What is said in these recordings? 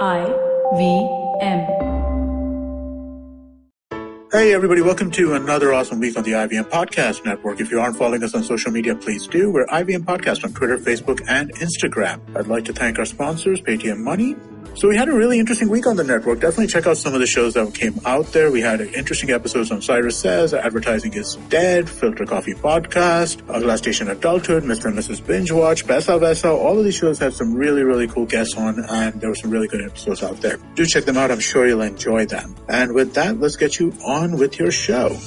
IVM. Hey everybody, welcome to another awesome week on the IVM Podcast Network. If you aren't following us on social media, please do. We're IVM Podcast on Twitter, Facebook, and Instagram. I'd like to thank our sponsors, Paytm Money. So we had a really interesting week on the network. Definitely check out some of the shows that came out there. We had interesting episodes on Cyrus Says, Advertising is Dead, Filter Coffee Podcast, Glass Station Adulthood, Mr. and Mrs. Binge Watch, Besa Vesa. All of these shows had some really, really cool guests on, and there were some really good episodes out there. Do check them out. I'm sure you'll enjoy them. And with that, let's get you on with your show.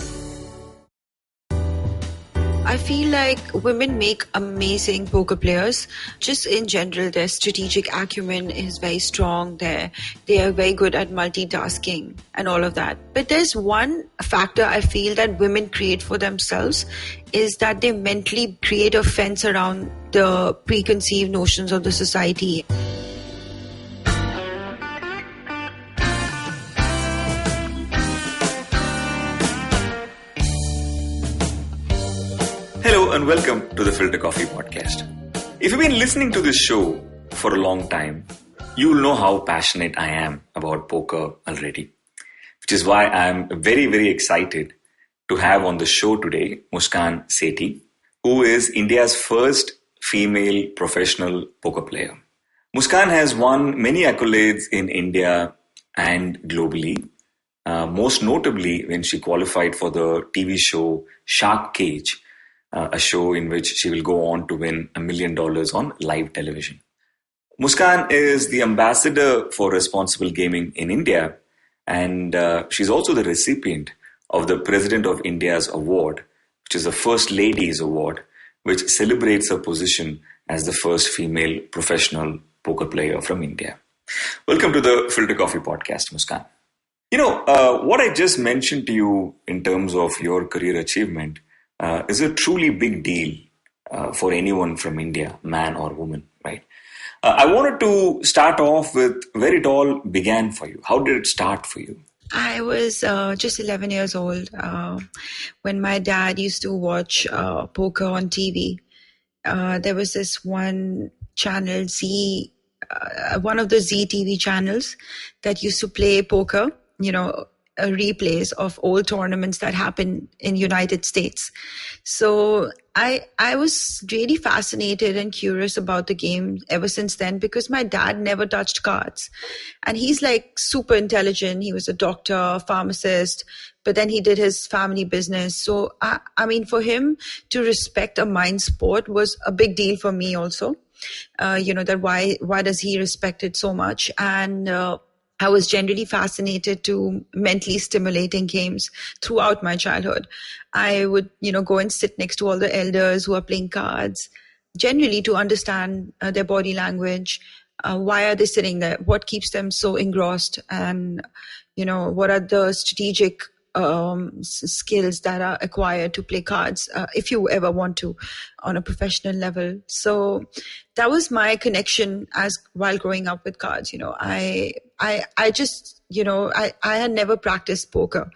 I feel like women make amazing poker players. Just in general, their strategic acumen is very strong. They are very good at multitasking and all of that. But there's one factor I feel that women create for themselves is that they mentally create a fence around the preconceived notions of the society. Hello and welcome to the Filter Coffee Podcast. If you've been listening to this show for a long time, you will know how passionate I am about poker already, which is why I'm very, very excited to have on the show today Muskan Sethi, who is India's first female professional poker player. Muskan has won many accolades in India and globally, most notably when she qualified for the TV show Shark Cage, a show in which she will go on to win $1 million on live television. Muskan is the ambassador for responsible gaming in India, and she's also the recipient of the President of India's award, which is the First Lady's Award, which celebrates her position as the first female professional poker player from India. Welcome to the Filter Coffee Podcast, Muskan. You know, what I just mentioned to you in terms of your career achievement is a truly big deal for anyone from India, man or woman, right? I wanted to start off with where it all began for you. How did it start for you? I was just 11 years old when my dad used to watch poker on TV. There was this one channel, Z, one of the Z TV channels that used to play poker, you know, replays of old tournaments that happened in United States. So I was really fascinated and curious about the game ever since then because my dad never touched cards. And he's like super intelligent. He was a doctor, pharmacist, but then he did his family business. So, I mean, for him to respect a mind sport was a big deal for me also. That why does he respect it so much? And I was generally fascinated to mentally stimulating games throughout my childhood. I would, go and sit next to all the elders who are playing cards, generally to understand their body language. Why are they sitting there? What keeps them so engrossed? And, what are the strategic skills that are acquired to play cards, if you ever want to, on a professional level. So that was my connection while growing up with cards. I just, I had never practiced poker.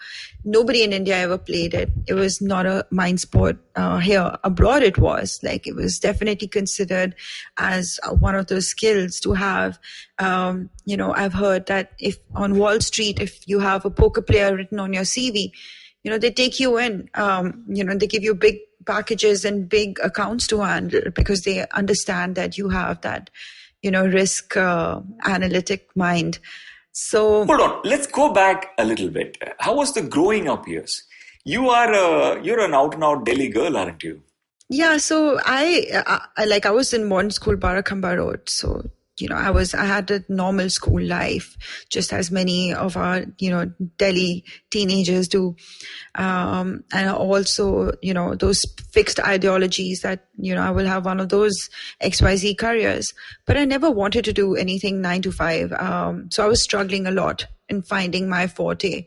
Nobody in India ever played it. It was not a mind sport here. Abroad it was. Like, it was definitely considered as one of those skills to have. I've heard that if on Wall Street, if you have a poker player written on your CV, they take you in, they give you big packages and big accounts to handle because they understand that you have that, risk analytic mind. So hold on, let's go back a little bit. How was the growing up years? You're an out and out Delhi girl, aren't you? Yeah. So I was in modern school, Barakhamba Road. So, I had a normal school life, just as many of our, Delhi teenagers do. And also, those fixed ideologies that, I will have one of those XYZ careers. But I never wanted to do anything 9 to 5. So I was struggling a lot in finding my forte.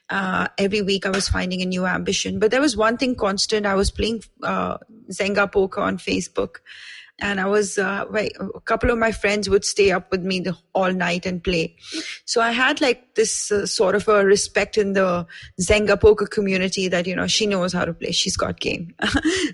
Every week I was finding a new ambition. But there was one thing constant. I was playing Zenga poker on Facebook. And a couple of my friends would stay up with me all night and play. So I had like this sort of a respect in the Zynga poker community that, she knows how to play. She's got game.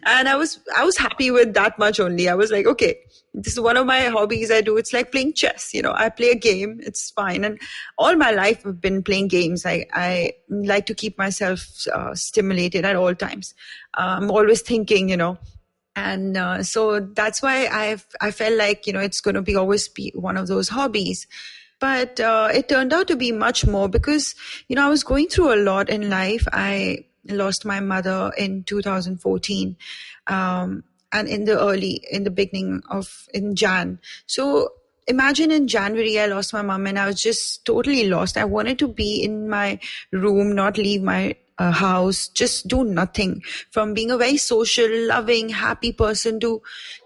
And I was happy with that much only. I was like, okay, this is one of my hobbies I do. It's like playing chess. I play a game. It's fine. And all my life I've been playing games. I like to keep myself stimulated at all times. I'm always thinking, and so that's why I felt like, it's going to always be one of those hobbies. But it turned out to be much more because, I was going through a lot in life. I lost my mother in 2014. And in the beginning in Jan. So imagine in January, I lost my mom and I was just totally lost. I wanted to be in my room, not leave my house, just do nothing. From being a very social, loving, happy person to,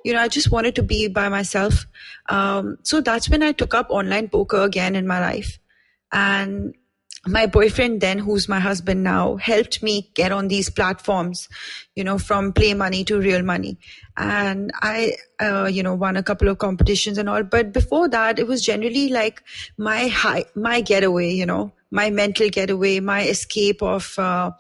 I just wanted to be by myself. So that's when I took up online poker again in my life. And my boyfriend then, who's my husband now, helped me get on these platforms, from Play Money to Real Money. And I, won a couple of competitions and all. But before that, it was generally like my getaway, my mental getaway, my escape of a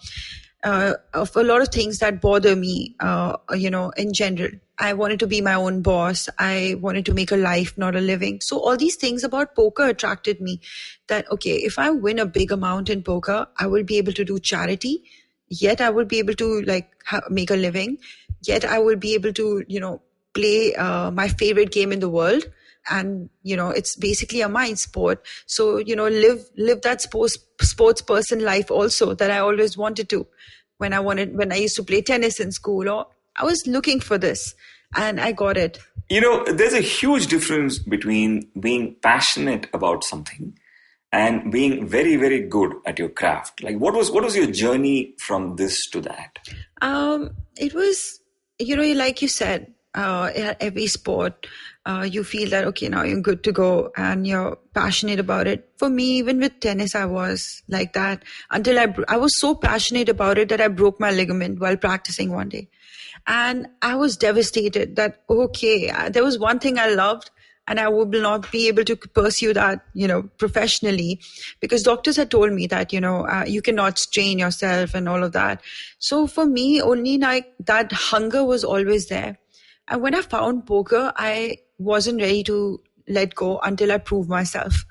lot of things that bother me, in general. I wanted to be my own boss. I wanted to make a life, not a living. So all these things about poker attracted me that, okay, if I win a big amount in poker, I will be able to do charity. Yet I will be able to make a living. Yet I will be able to, play my favorite game in the world. And, it's basically a mind sport. So, live that sports person life also that I always wanted to when I used to play tennis in school, or I was looking for this and I got it. There's a huge difference between being passionate about something and being very, very good at your craft. Like what was your journey from this to that? It was, like you said, every sport, you feel that, okay, now you're good to go and you're passionate about it. For me, even with tennis, I was like that until I was so passionate about it that I broke my ligament while practicing one day. And I was devastated that, okay, there was one thing I loved and I would not be able to pursue that, professionally, because doctors had told me that, you cannot strain yourself and all of that. So for me, only like that hunger was always there. And when I found poker, I wasn't ready to let go until I proved myself.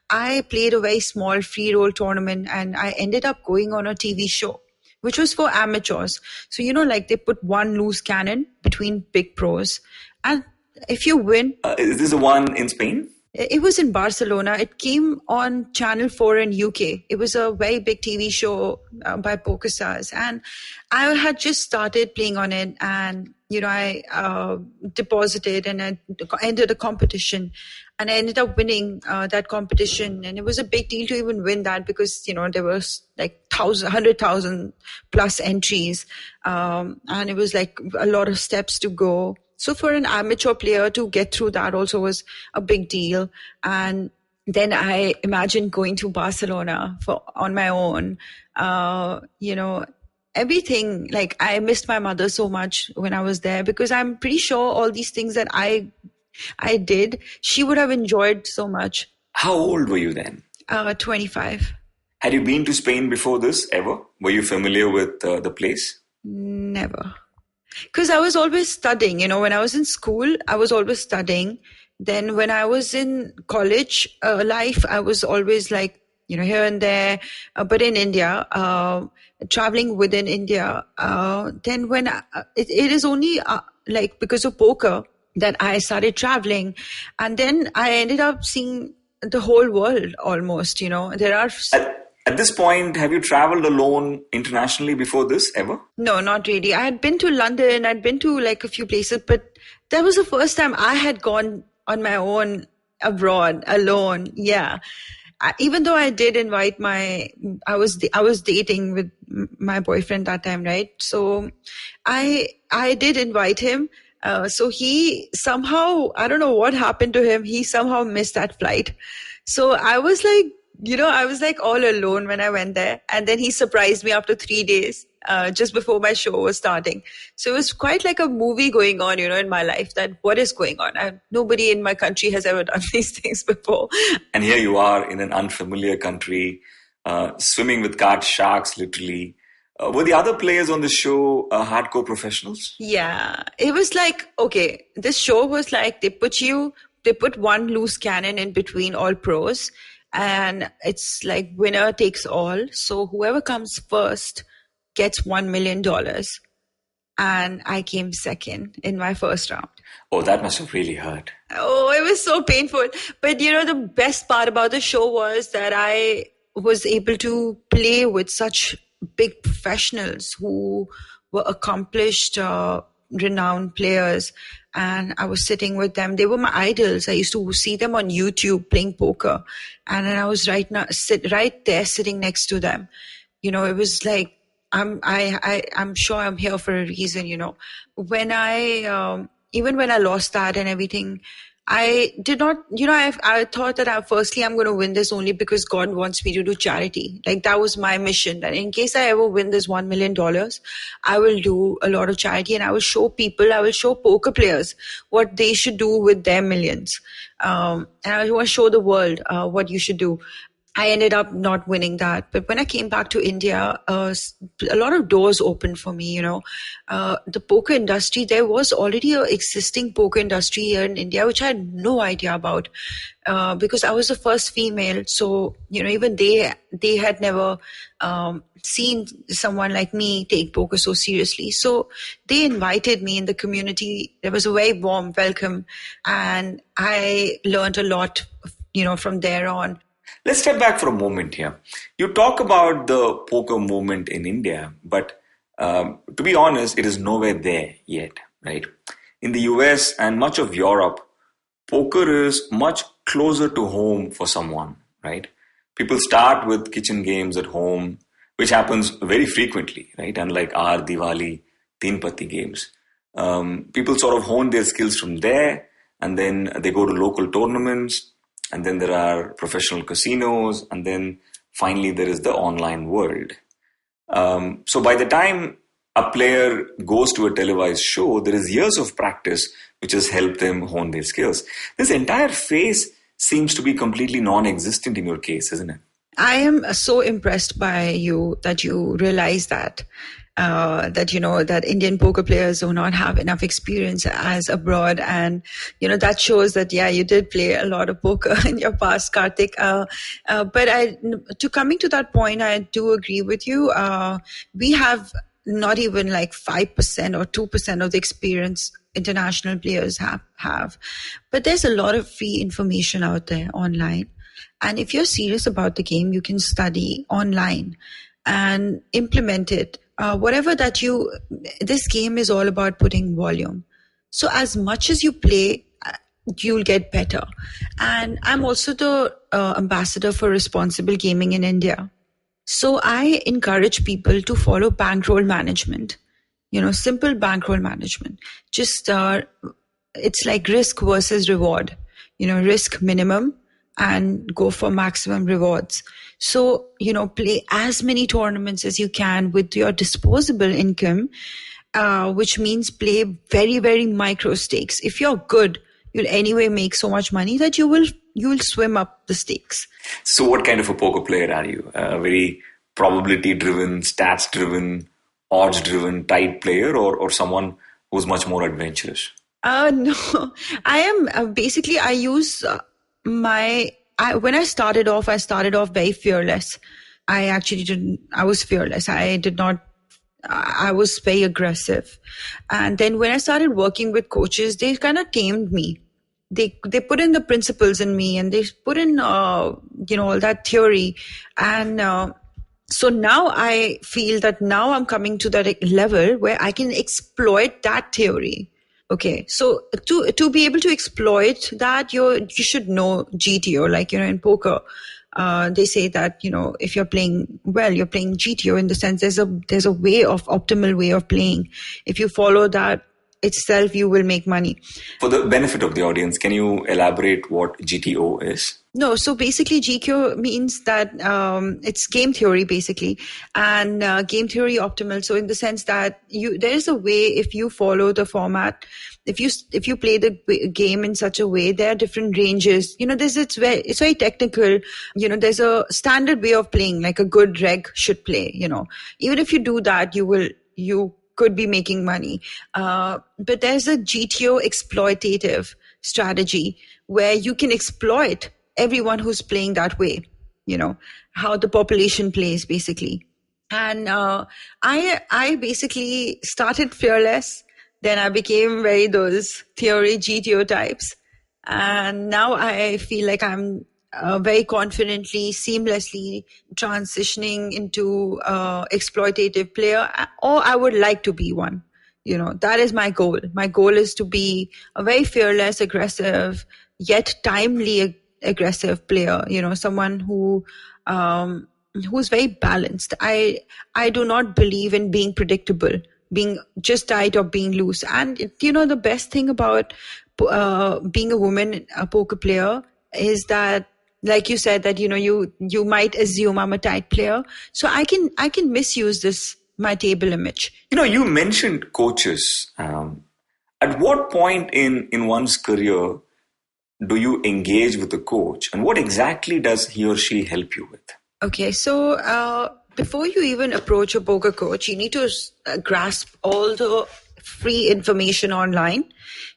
I played a very small free roll tournament and I ended up going on a TV show, which was for amateurs. So, they put one loose cannon between big pros. And if you win... is this the one in Spain? It was in Barcelona. It came on Channel 4 in UK. It was a very big TV show by poker stars. And I had just started playing on it and, I deposited and I entered a competition and I ended up winning that competition. And it was a big deal to even win that because, there was like 100,000 plus entries. And it was like a lot of steps to go. So for an amateur player to get through that also was a big deal. And then I imagined going to Barcelona on my own, everything. Like I missed my mother so much when I was there because I'm pretty sure all these things that I did, she would have enjoyed so much. How old were you then? 25. Had you been to Spain before this ever? Were you familiar with the place? Never. Because I was always studying, when I was in school, I was always studying. Then when I was in college life, I was always like, here and there, but in India, traveling within India. Then when it is only because of poker that I started traveling. And then I ended up seeing the whole world almost, there are... At this point, have you traveled alone internationally before this ever? No, not really. I had been to London. I'd been to like a few places, but that was the first time I had gone on my own abroad alone. Yeah. Even though I did invite I was dating with my boyfriend that time, right? So I did invite him. So he somehow, I don't know what happened to him. He somehow missed that flight. So I was like I was like all alone when I went there. And then he surprised me after 3 days, just before my show was starting. So it was quite like a movie going on, in my life, that what is going on? Nobody in my country has ever done these things before. And here you are in an unfamiliar country, swimming with card sharks, literally. Were the other players on the show hardcore professionals? Yeah, it was like, okay, this show was like they put one loose cannon in between all pros, and it's like winner takes all. So whoever comes first gets $1 million. And I came second in my first round. Oh, that must have really hurt. Oh, it was so painful. But the best part about the show was that I was able to play with such big professionals who were accomplished, renowned players. And I was sitting with them. They were my idols. I used to see them on YouTube playing poker. And then I was right there sitting next to them. It was like, I'm sure I'm here for a reason, When even when I lost that and everything, I did not, I thought that firstly, I'm going to win this only because God wants me to do charity. Like that was my mission, that in case I ever win this $1 million, I will do a lot of charity, and I will show poker players what they should do with their millions. And I want to show the world what you should do. I ended up not winning that. But when I came back to India, a lot of doors opened for me, The poker industry, there was already an existing poker industry here in India, which I had no idea about, because I was the first female. So, even they had never seen someone like me take poker so seriously. So they invited me in the community. There was a very warm welcome, and I learned a lot, from there on. Let's step back for a moment here. You talk about the poker movement in India, but to be honest, it is nowhere there yet, right? In the US and much of Europe, poker is much closer to home for someone, right? People start with kitchen games at home, which happens very frequently, right? Unlike our Diwali Teen Patti games. People sort of hone their skills from there, and then they go to local tournaments. And then there are professional casinos, and then finally there is the online world. So by the time a player goes to a televised show, there is years of practice which has helped them hone their skills. This entire phase seems to be completely non-existent in your case, isn't it? I am so impressed by you that you realize that. That Indian poker players do not have enough experience as abroad. And, that shows that, you did play a lot of poker in your past, Karthik. But coming to that point, I do agree with you. We have not even like 5% or 2% of the experience international players have. But there's a lot of free information out there online. And if you're serious about the game, you can study online and implement it. This game is all about putting volume. So as much as you play, you'll get better. And I'm also the ambassador for responsible gaming in India. So I encourage people to follow bankroll management, simple bankroll management. Just, it's like risk versus reward, risk minimum and go for maximum rewards. So, play as many tournaments as you can with your disposable income, which means play very, very micro stakes. If you're good, you'll anyway make so much money that you will swim up the stakes. So what kind of a poker player are you? A very probability-driven, stats-driven, odds-driven type player, or someone who's much more adventurous? No, I am basically, I use when I started off very fearless. I was fearless. I was very aggressive. And then when I started working with coaches, they kind of tamed me. They put in the principles in me, and they put in, all that theory. And so now I feel that now I'm coming to that level where I can exploit that theory. Okay, so to be able to exploit that, you should know GTO. Like, in poker, they say that, if you're playing well, you're playing GTO, in the sense there's a optimal way of playing. If you follow that itself, you will make money. For the benefit of the audience, can you elaborate what GTO is? No, so basically GQ means that it's game theory basically, and game theory optimal. So in the sense that there is a way, if you follow the format, if you play the game in such a way, there are different ranges. It's very technical. There's a standard way of playing, like a good reg should play. Even if you do that, you could be making money. But there's a GTO exploitative strategy where you can exploit everyone who's playing that way, how the population plays basically. And I basically started fearless. Then I became those theory GTO types. And now I feel like I'm very confidently, seamlessly transitioning into exploitative player, or I would like to be one. That is my goal. My goal is to be a very fearless, aggressive, yet timely aggressive player, someone who's very balanced. I do not believe in being predictable, being just tight or being loose. And the best thing about being a woman, a poker player, is that, like you said, that you might assume I'm a tight player, so I can misuse my table image. You mentioned coaches. At what point in one's career do you engage with a coach, and what exactly does he or she help you with? Okay, so before you even approach a poker coach, you need to grasp all the free information online.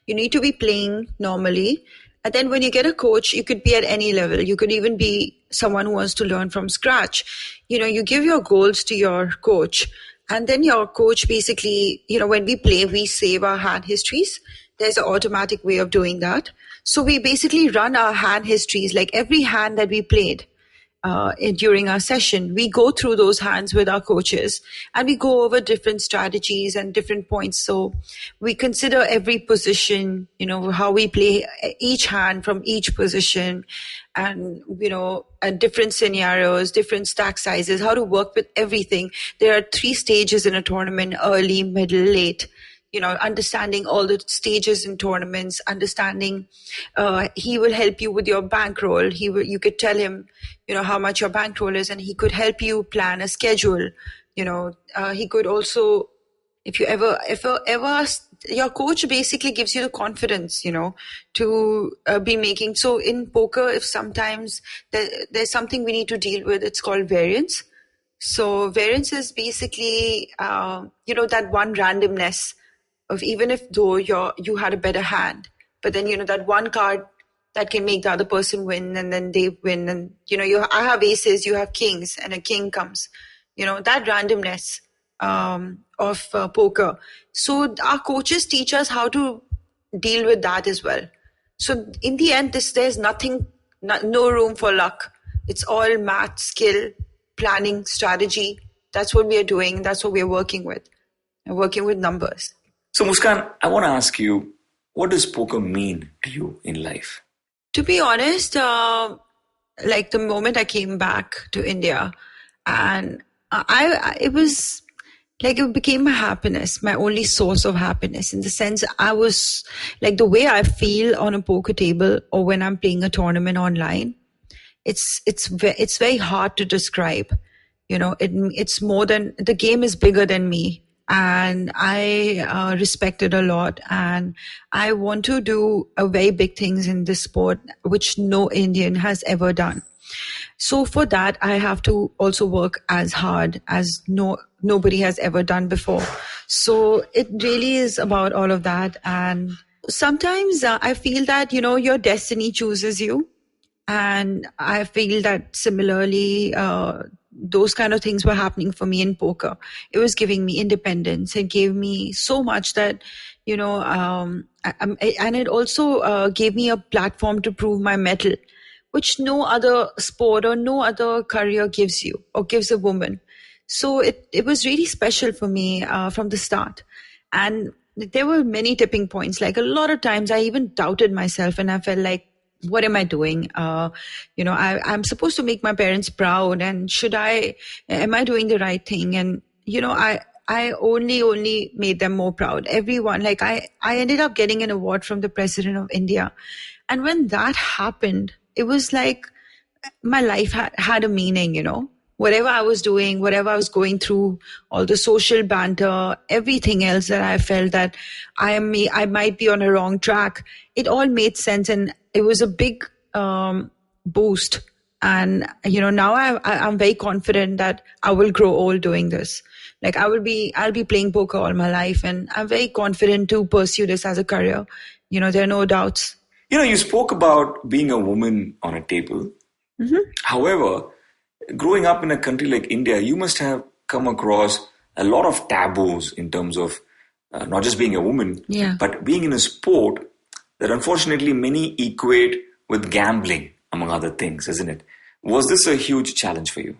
You need to be playing normally. And then when you get a coach, you could be at any level. You could even be someone who wants to learn from scratch. You give your goals to your coach. And then your coach basically, when we play, we save our hand histories. There's an automatic way of doing that. So we basically run our hand histories, like every hand that we played during our session. We go through those hands with our coaches and we go over different strategies and different points. So we consider every position, how we play each hand from each position, and, at different scenarios, different stack sizes, how to work with everything. There are 3 stages in a tournament: early, middle, late. Understanding all the stages in tournaments, understanding, he will help you with your bankroll. You could tell him, how much your bankroll is, and he could help you plan a schedule. He could also, if your coach basically gives you the confidence, to be making. So in poker, if sometimes there's something we need to deal with, it's called variance. So variance is basically, that one randomness of, even if though you had a better hand, but then, that one card that can make the other person win, and then they win. And, I have aces, you have kings, and a king comes, that randomness of poker. So our coaches teach us how to deal with that as well. So in the end, there's no room for luck. It's all math, skill, planning, strategy. That's what we are doing. That's what we are working with. We're working with numbers. So Muskan, I want to ask you, what does poker mean to you in life? To be honest, like the moment I came back to India, and it was like, it became my happiness, my only source of happiness, in the sense I was like, the way I feel on a poker table or when I'm playing a tournament online, it's very hard to describe. It's more than, the game is bigger than me. And I respect it a lot, and I want to do very big things in this sport, which no Indian has ever done. So for that, I have to also work as hard as nobody has ever done before. So it really is about all of that. And sometimes I feel that, your destiny chooses you. And I feel that similarly, those kind of things were happening for me in poker. It was giving me independence. It gave me so much that, and it also gave me a platform to prove my mettle, which no other sport or no other career gives you or gives a woman. So it was really special for me from the start. And there were many tipping points. Like a lot of times I even doubted myself, and I felt like, what am I doing? I'm supposed to make my parents proud, and am I doing the right thing? And, I only made them more proud. Everyone, like I ended up getting an award from the President of India. And when that happened, it was like my life had a meaning, whatever I was doing, whatever I was going through, all the social banter, everything else that I felt that I might be on a wrong track. It all made sense. And it was a big, boost. And, now I'm very confident that I will grow old doing this. Like I'll be playing poker all my life, and I'm very confident to pursue this as a career. There are no doubts. You spoke about being a woman on a table. Mm-hmm. However, growing up in a country like India, you must have come across a lot of taboos in terms of not just being a woman, but being in a sport that unfortunately many equate with gambling, among other things, isn't it? Was this a huge challenge for you?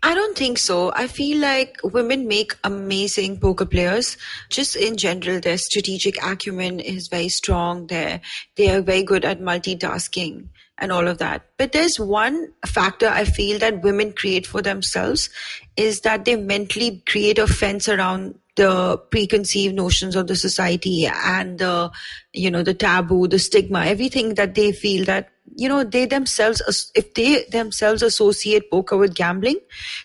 I don't think so. I feel like women make amazing poker players. Just in general, their strategic acumen is very strong. They are very good at multitasking and all of that. But there's one factor I feel that women create for themselves is that they mentally create a fence around the preconceived notions of the society and the taboo, the stigma, everything that they feel that, they themselves, if they themselves associate poker with gambling,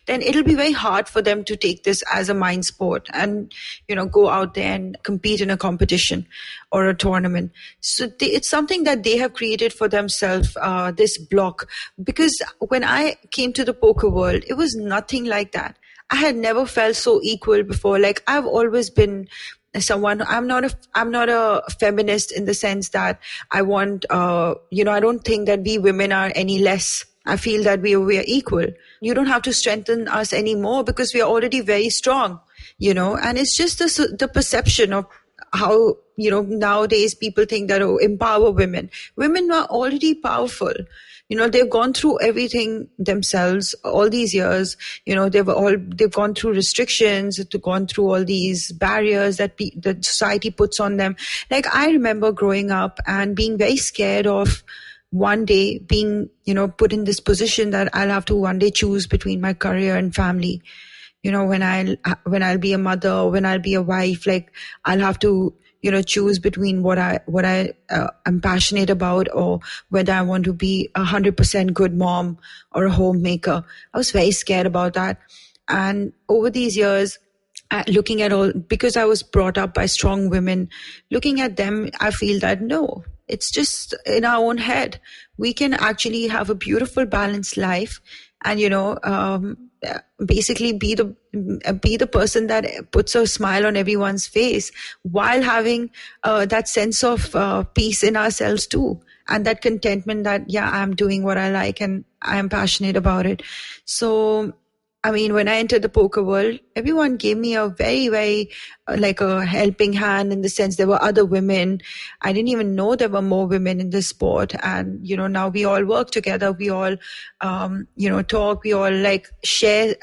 then it'll be very hard for them to take this as a mind sport and, go out there and compete in a competition or a tournament. So it's something that they have created for themselves, this block. Because when I came to the poker world, it was nothing like that. I had never felt so equal before. Like I've always been someone, I'm not a feminist in the sense that I want, I don't think that we women are any less. I feel that we are equal. You don't have to strengthen us anymore because we are already very strong, and it's just the perception of how, nowadays people think that, empower women. Women are already powerful. They've gone through everything themselves all these years. They've gone through restrictions, they've gone through all these barriers that society puts on them. Like I remember growing up and being very scared of one day being, put in this position that I'll have to one day choose between my career and family. When I'll be a mother or when I'll be a wife, like I'll have to, choose between what I am passionate about or whether I want to be 100% good mom or a homemaker. I was very scared about that. And over these years, looking at all, because I was brought up by strong women, looking at them, I feel that no, it's just in our own head. We can actually have a beautiful, balanced life and, basically be the person that puts a smile on everyone's face while having that sense of peace in ourselves too. And that contentment that, I'm doing what I like and I'm passionate about it. So, when I entered the poker world, everyone gave me a very, very like a helping hand in the sense there were other women. I didn't even know there were more women in this sport. And, now we all work together. We all, talk. We all like share,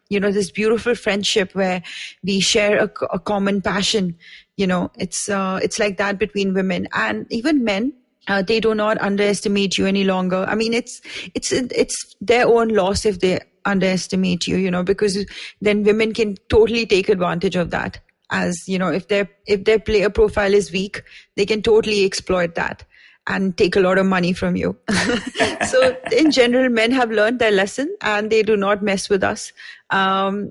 this beautiful friendship where we share a common passion. It's like that between women and even men. They do not underestimate you any longer. It's their own loss if they underestimate you, because then women can totally take advantage of that. As, if their player profile is weak, they can totally exploit that and take a lot of money from you. So in general, men have learned their lesson and they do not mess with us.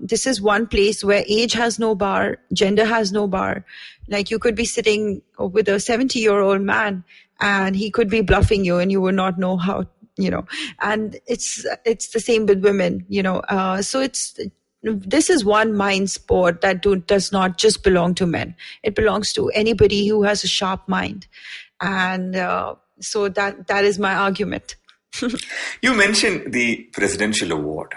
This is one place where age has no bar, gender has no bar. Like you could be sitting with a 70-year-old man and he could be bluffing you and you would not know how, and it's the same with women, so this is one mind sport that does not just belong to men. It belongs to anybody who has a sharp mind. And so that is my argument. You mentioned the presidential award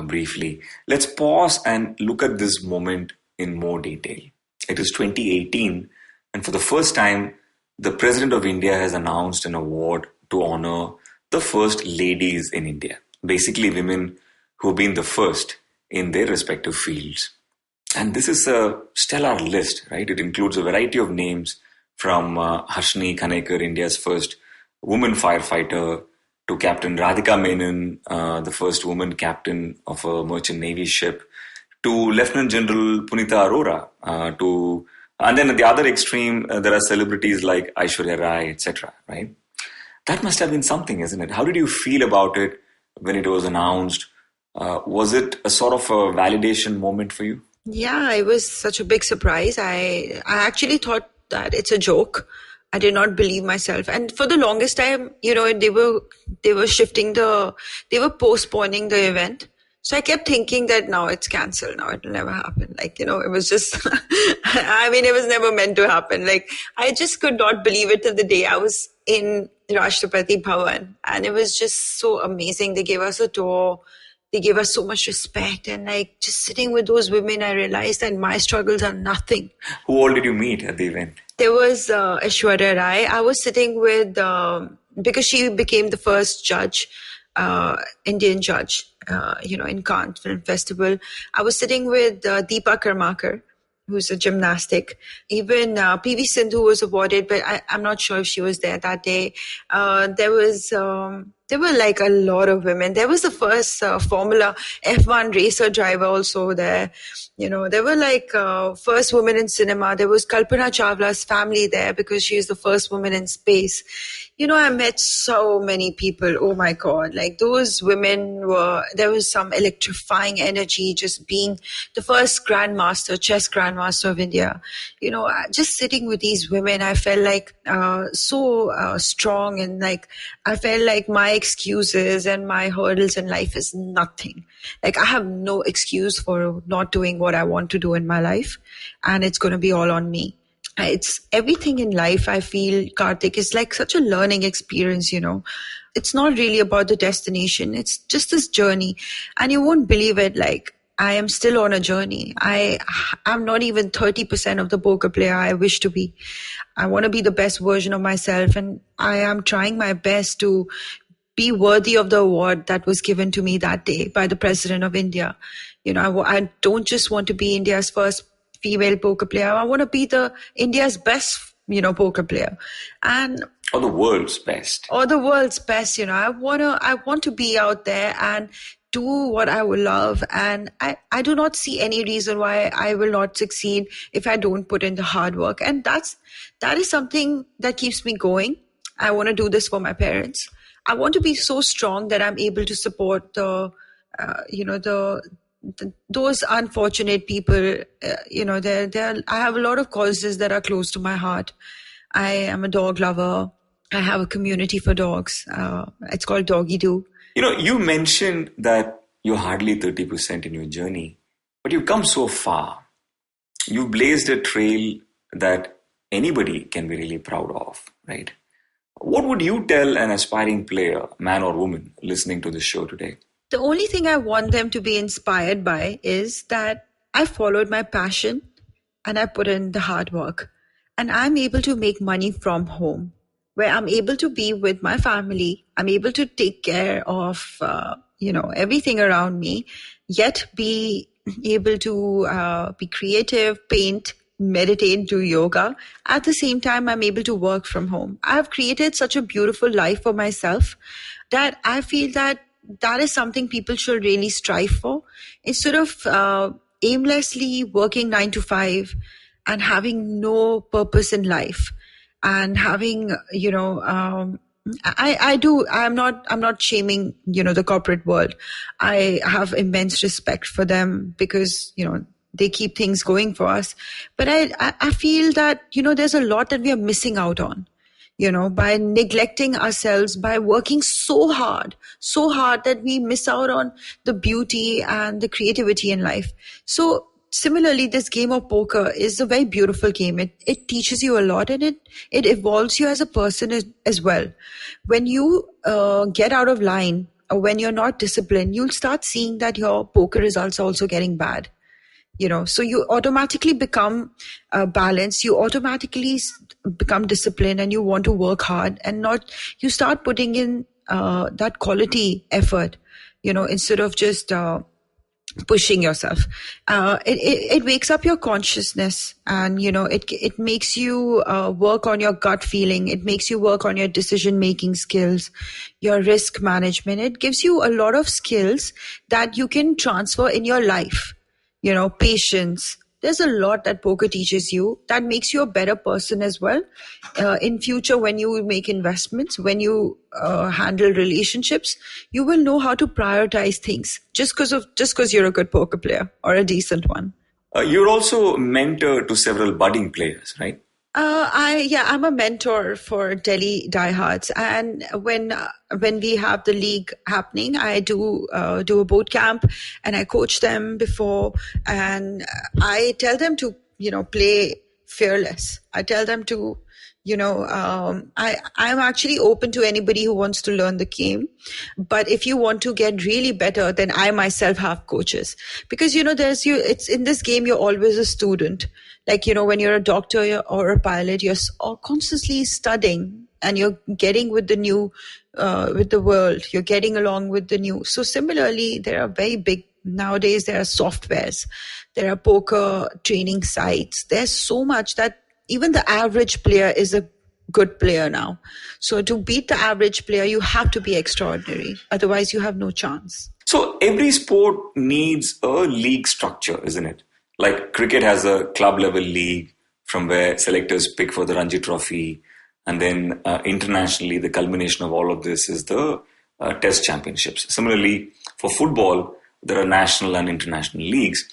briefly. Let's pause and look at this moment in more detail. It is 2018, and for the first time, the President of India has announced an award to honor the first ladies in India, basically women who have been the first in their respective fields. And this is a stellar list, right? It includes a variety of names from Harshini Khanekar, India's first woman firefighter, to Captain Radhika Menon, the first woman captain of a merchant navy ship, to Lieutenant General Punita Arora, and then at the other extreme, there are celebrities like Aishwarya Rai, etc. Right? That must have been something, isn't it? How did you feel about it when it was announced? Was it a sort of a validation moment for you? Yeah, it was such a big surprise. I actually thought that it's a joke. I did not believe myself. And for the longest time, they were they were postponing the event. So I kept thinking that now it's cancelled. Now it'll never happen. It was just, it was never meant to happen. I just could not believe it till the day I was in Rashtrapati Bhavan. And it was just so amazing. They gave us a tour. They gave us so much respect. And just sitting with those women, I realized that my struggles are nothing. Who all did you meet at the event? There was Aishwarya Rai. I was sitting with, because she became the first judge, Indian judge, in Cannes Film Festival. I was sitting with Deepa Karmakar, who's a gymnastic. Even PV Sindhu was awarded, but I'm not sure if she was there that day. There were a lot of women. There was the first Formula F1 racer driver also there. There were first woman in cinema. There was Kalpana Chawla's family there because she is the first woman in space. I met so many people. Oh my God. Those women there was some electrifying energy just being the first chess grandmaster of India. Just sitting with these women, I felt so strong, and I felt like my excuses and my hurdles in life is nothing. I have no excuse for not doing what I want to do in my life, and it's going to be all on me. It's everything in life. I feel, Karthik, is such a learning experience, It's not really about the destination. It's just this journey. And you won't believe it. I am still on a journey. I'm not even 30% of the poker player I wish to be. I want to be the best version of myself. And I am trying my best to be worthy of the award that was given to me that day by the President of India. I don't just want to be India's first female poker player. I want to be India's best, poker player, or the world's best. I want to be out there and do what I will love. And I do not see any reason why I will not succeed if I don't put in the hard work. And that is something that keeps me going. I want to do this for my parents. I want to be so strong that I'm able to support those unfortunate people. I have a lot of causes that are close to my heart. I am a dog lover. I have a community for dogs. It's called Doggy Doo. You mentioned that you're hardly 30% in your journey, but you've come so far. You've blazed a trail that anybody can be really proud of, right? What would you tell an aspiring player, man or woman, listening to this show today? The only thing I want them to be inspired by is that I followed my passion and I put in the hard work. And I'm able to make money from home, where I'm able to be with my family. I'm able to take care of, everything around me, yet be able to be creative, paint, meditate, do yoga. At the same time, I'm able to work from home. I've created such a beautiful life for myself that I feel that is something people should really strive for, instead of aimlessly working 9 to 5 and having no purpose in life and having, I'm not shaming, the corporate world. I have immense respect for them because, they keep things going for us. But I feel that, there's a lot that we are missing out on, by neglecting ourselves, by working so hard that we miss out on the beauty and the creativity in life. So similarly, this game of poker is a very beautiful game. It teaches you a lot, and it evolves you as a person as well. When you get out of line, or when you're not disciplined, you'll start seeing that your poker results are also getting bad. So you automatically become balanced, you automatically become disciplined, and you want to work hard and you start putting in that quality effort, instead of just pushing yourself. It wakes up your consciousness, and, it makes you work on your gut feeling. It makes you work on your decision-making skills, your risk management. It gives you a lot of skills that you can transfer in your life. patience. There's a lot that poker teaches you that makes you a better person as well. In future, when you make investments, when you handle relationships, you will know how to prioritize things just because you're a good poker player or a decent one. You're also a mentor to several budding players, right? I'm a mentor for Delhi diehards, and when we have the league happening, I do a boot camp, and I coach them before, and I tell them to play fearless. I tell them to I'm actually open to anybody who wants to learn the game. But if you want to get really better, then I myself have coaches, because it's in this game, you're always a student. Like, when you're a doctor or a pilot, you're constantly studying, and you're getting with the new, with the world. You're getting along with the new. So similarly, there are nowadays there are softwares, there are poker training sites. There's so much that even the average player is a good player now. So to beat the average player, you have to be extraordinary. Otherwise, you have no chance. So every sport needs a league structure, isn't it? Like cricket has a club level league from where selectors pick for the Ranji Trophy. And then internationally, the culmination of all of this is the Test Championships. Similarly, for football, there are national and international leagues.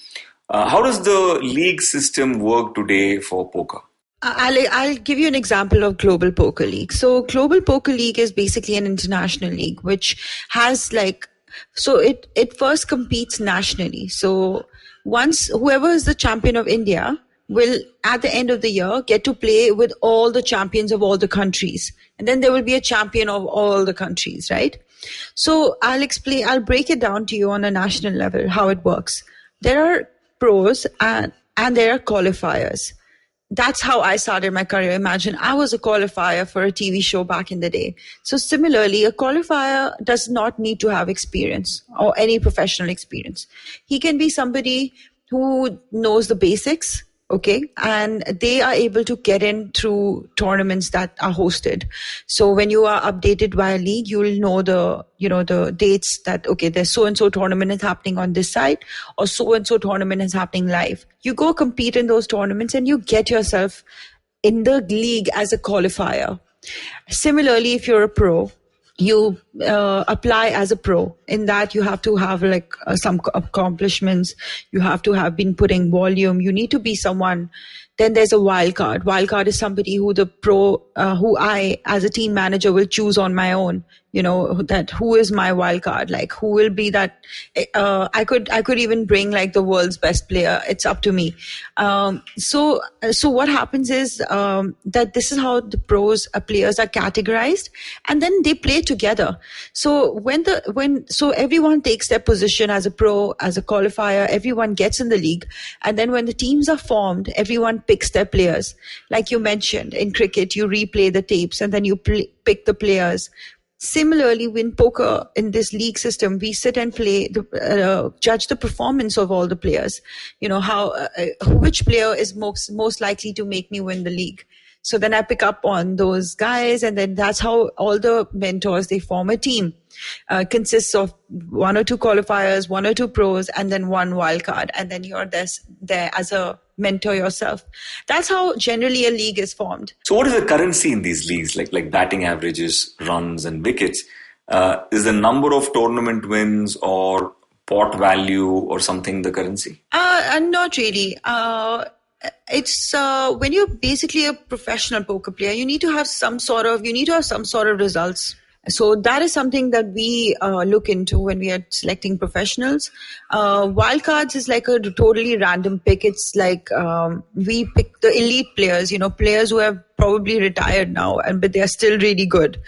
How does the league system work today for poker? I'll give you an example of Global Poker League. So Global Poker League is basically an international league, which has it first competes nationally. So once whoever is the champion of India will, at the end of the year, get to play with all the champions of all the countries. And then there will be a champion of all the countries, right? So I'll break it down to you on a national level, how it works. There are pros and there are qualifiers. That's how I started my career. Imagine I was a qualifier for a TV show back in the day. So similarly, a qualifier does not need to have experience or any professional experience. He can be somebody who knows the basics, okay, and they are able to get in through tournaments that are hosted. So when you are updated by a league, you will know the dates that, okay, there's so-and-so tournament is happening on this site, or so-and-so tournament is happening live. You go compete in those tournaments and you get yourself in the league as a qualifier. Similarly, if you're a pro, you apply as a pro. In that, you have to have some accomplishments. You have to have been putting volume. You need to be someone. Then there's a wild card. Wild card is somebody who the pro, who I as a team manager will choose on my own. That who is my wild card? Like, who will be that? I could even bring the world's best player. It's up to me. So what happens is that this is how the players are categorized, and then they play together. So so everyone takes their position as a pro, as a qualifier. Everyone gets in the league, and then when the teams are formed, everyone picks their players. Like you mentioned, in cricket, you replay the tapes and then you pick the players. Similarly, in poker, in this league system, we sit and play, judge the performance of all the players. Which player is most likely to make me win the league. So then I pick up on those guys, and then that's how all the mentors, they form a team. Consists of one or two qualifiers, one or two pros, and then one wild card. And then you're there as a mentor yourself. That's how generally a league is formed. So what is the currency in these leagues, like batting averages, runs, and wickets? Is the number of tournament wins or pot value or something the currency? Not really. It's when you're basically a professional poker player, you need to have some sort of results. So that is something that we look into when we are selecting professionals. Wildcards is like a totally random pick. It's like we pick the elite players, players who have probably retired now, but they are still really good.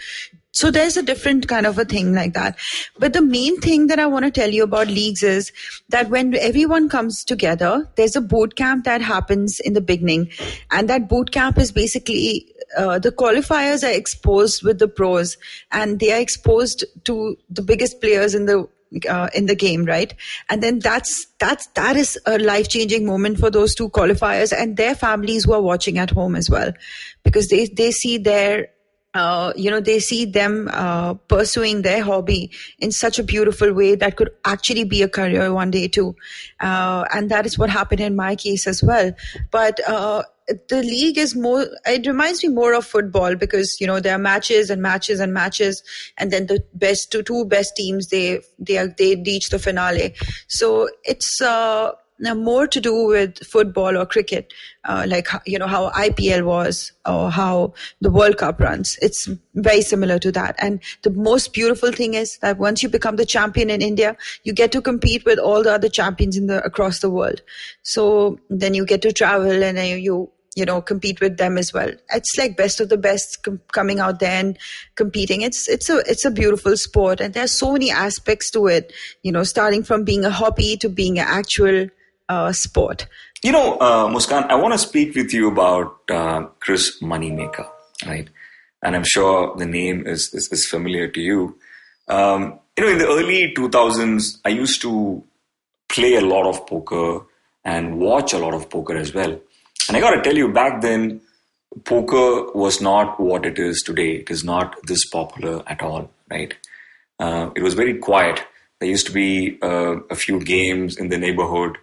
So there's a different kind of a thing like that. But the main thing that I want to tell you about leagues is that when everyone comes together, there's a boot camp that happens in the beginning. And that boot camp is basically the qualifiers are exposed with the pros, and they are exposed to the biggest players in the game, right? And then that is a life-changing moment for those two qualifiers and their families who are watching at home as well, because they see their they see them pursuing their hobby in such a beautiful way that could actually be a career one day too. And that is what happened in my case as well. But the league is it reminds me more of football because, there are matches and matches and matches. And then the two best teams, they reach the finale. So it's more to do with football or cricket, like, how IPL was or how the World Cup runs. It's very similar to that. And the most beautiful thing is that once you become the champion in India, you get to compete with all the other champions across the world. So then you get to travel and you compete with them as well. It's like best of the best coming out there and competing. It's a beautiful sport, and there's so many aspects to it, starting from being a hobby to being an actual sport. Muskan, I want to speak with you about Chris Moneymaker, right? And I'm sure the name is familiar to you. In the early 2000s, I used to play a lot of poker and watch a lot of poker as well. And I got to tell you, back then, poker was not what it is today. It is not this popular at all, right? It was very quiet. There used to be a few games in the neighborhood,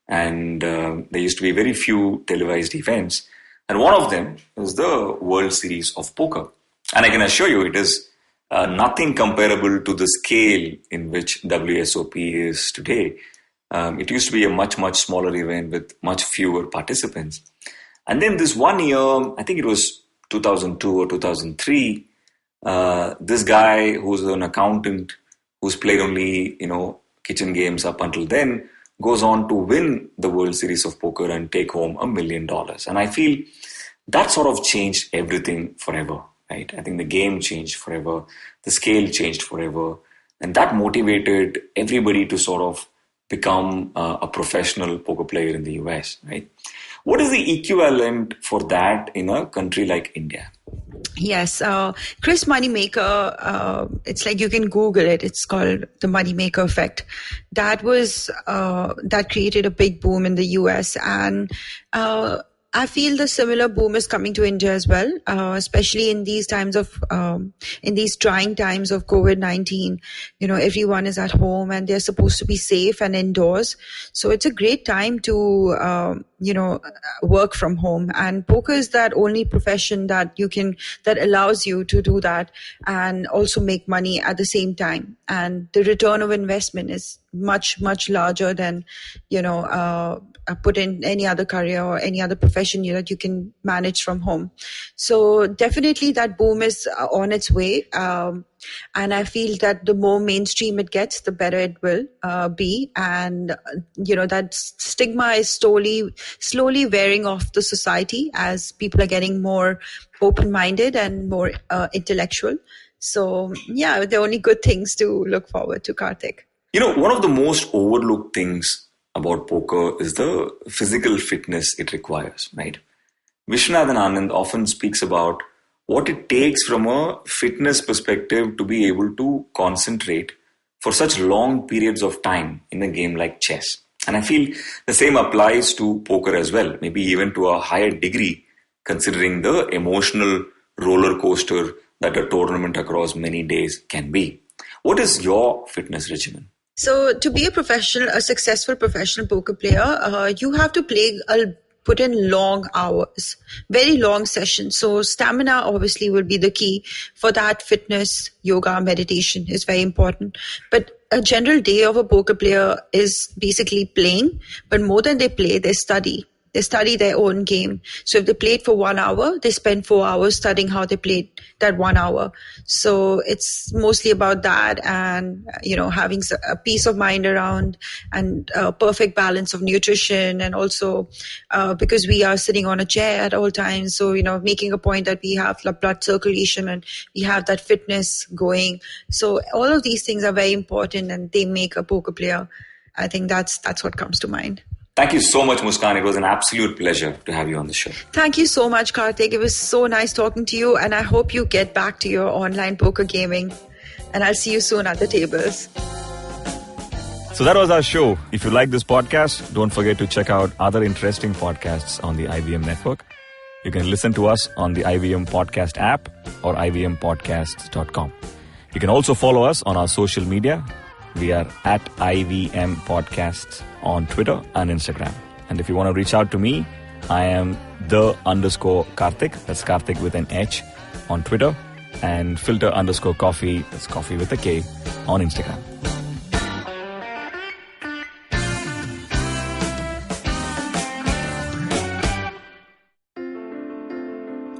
and there used to be very few televised events. And one of them was the World Series of Poker. And I can assure you, it is nothing comparable to the scale in which WSOP is today. It used to be a much, much smaller event with much fewer participants. And then this one year, I think it was 2002 or 2003, this guy who's an accountant who's played only, kitchen games up until then, goes on to win the World Series of Poker and take home $1 million. And I feel that sort of changed everything forever, right? I think the game changed forever. The scale changed forever. And that motivated everybody to sort of become a professional poker player in the US, right? What is the equivalent for that in a country like India? Yes, Chris Moneymaker, it's like you can Google it. It's called the Moneymaker effect. That created a big boom in the US, and I feel the similar boom is coming to India as well, especially in these trying times of COVID-19. Everyone is at home and they're supposed to be safe and indoors. So it's a great time to, work from home. And poker is that only profession that allows you to do that and also make money at the same time. And the return of investment is much, much larger than, put in any other career or any other profession that you can manage from home. So definitely that boom is on its way. And I feel that the more mainstream it gets, the better it will be. And, that stigma is slowly wearing off the society as people are getting more open-minded and more intellectual. So, yeah, the only good things to look forward to, Karthik. One of the most overlooked things about poker is the physical fitness it requires, right? Vishwanathan Anand often speaks about what it takes from a fitness perspective to be able to concentrate for such long periods of time in a game like chess. And I feel the same applies to poker as well, maybe even to a higher degree, considering the emotional roller coaster that a tournament across many days can be. What is your fitness regimen? So to be a successful professional poker player, you have to put in long hours, very long sessions. So stamina obviously will be the key for that. Fitness, yoga, meditation is very important. But a general day of a poker player is basically playing, but more than they play, they study. They study their own game. So if they played for 1 hour, they spend 4 hours studying how they played that 1 hour. So it's mostly about that and, having a peace of mind around and a perfect balance of nutrition. And also because we are sitting on a chair at all times. So, making a point that we have blood circulation and we have that fitness going. So all of these things are very important and they make a poker player. I think that's what comes to mind. Thank you so much, Muskan. It was an absolute pleasure to have you on the show. Thank you so much, Karthik. It was so nice talking to you, and I hope you get back to your online poker gaming. And I'll see you soon at the tables. So that was our show. If you like this podcast, don't forget to check out other interesting podcasts on the IVM network. You can listen to us on the IVM Podcast app or ivmpodcasts.com. You can also follow us on our social media. We are at IVM Podcasts on Twitter and Instagram. And if you want to reach out to me, I am _Karthik. That's Karthik with an H on Twitter. And filter_coffee. That's coffee with a K on Instagram.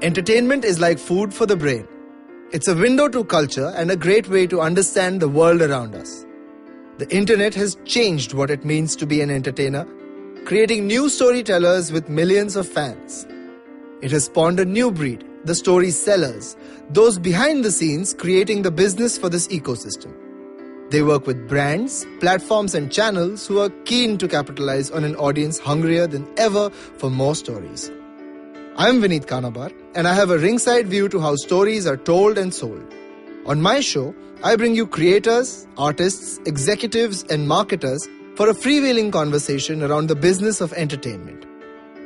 Entertainment is like food for the brain. It's a window to culture and a great way to understand the world around us. The internet has changed what it means to be an entertainer, creating new storytellers with millions of fans. It has spawned a new breed, the story sellers, those behind the scenes creating the business for this ecosystem. They work with brands, platforms and channels who are keen to capitalize on an audience hungrier than ever for more stories. I'm Vineet Kanabar, and I have a ringside view to how stories are told and sold. On my show, I bring you creators, artists, executives, and marketers for a freewheeling conversation around the business of entertainment.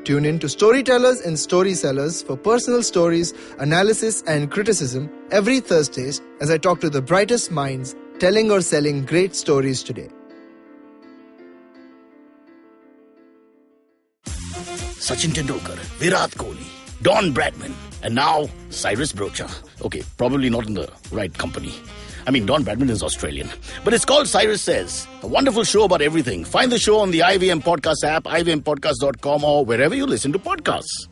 Tune in to Storytellers and Story Sellers for personal stories, analysis, and criticism every Thursdays as I talk to the brightest minds telling or selling great stories today. Sachin Tendulkar, Virat Kohli, Don Bradman, and now Cyrus Brocha. Okay, probably not in the right company. I mean, Don Bradman is Australian. But it's called Cyrus Says, a wonderful show about everything. Find the show on the IVM Podcast app, ivmpodcast.com, or wherever you listen to podcasts.